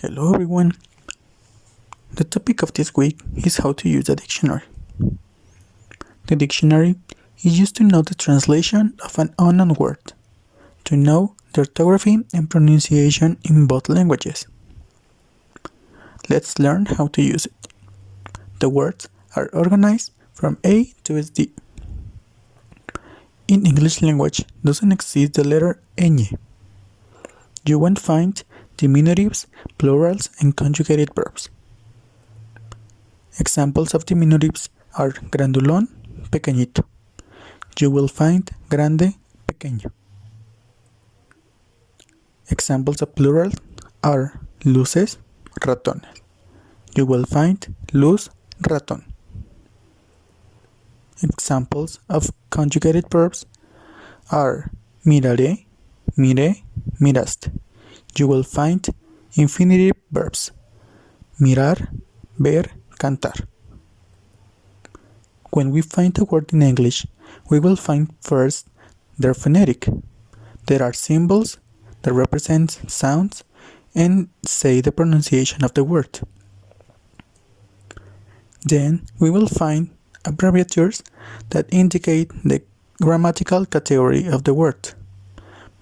Hello everyone. The topic of this week is how to use a dictionary. The dictionary is used to know the translation of an unknown word, to know the orthography and pronunciation in both languages. Let's learn how to use it. The words are organized from A to SD. In English language doesn't exist the letter ñ. You won't find diminutives, plurals, and conjugated verbs. Examples of diminutives are grandulón, pequeñito. You will find grande, pequeño. Examples of plural are luces, ratones. You will find luz, ratón. Examples of conjugated verbs are miraré, miré, miraste. You will find infinitive verbs mirar, ver, cantar. When we find a word in English, we will find first their phonetic. There are symbols that represent sounds and say the pronunciation of the word. Then we will find abbreviatures that indicate the grammatical category of the word: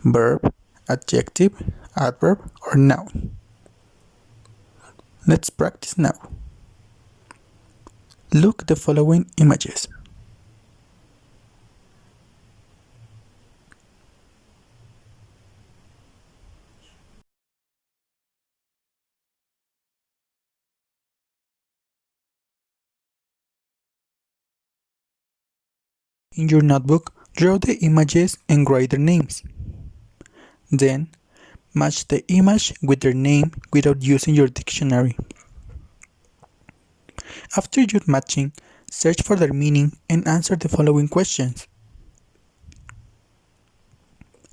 verb, adjective, adverb, or noun. Let's practice now. Look at the following images. In your notebook, draw the images and write their names. Then, match the image with their name without using your dictionary. After your matching, search for their meaning and answer the following questions.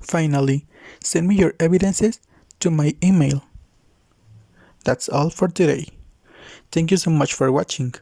Finally, send me your evidences to my email. That's all for today. Thank you so much for watching.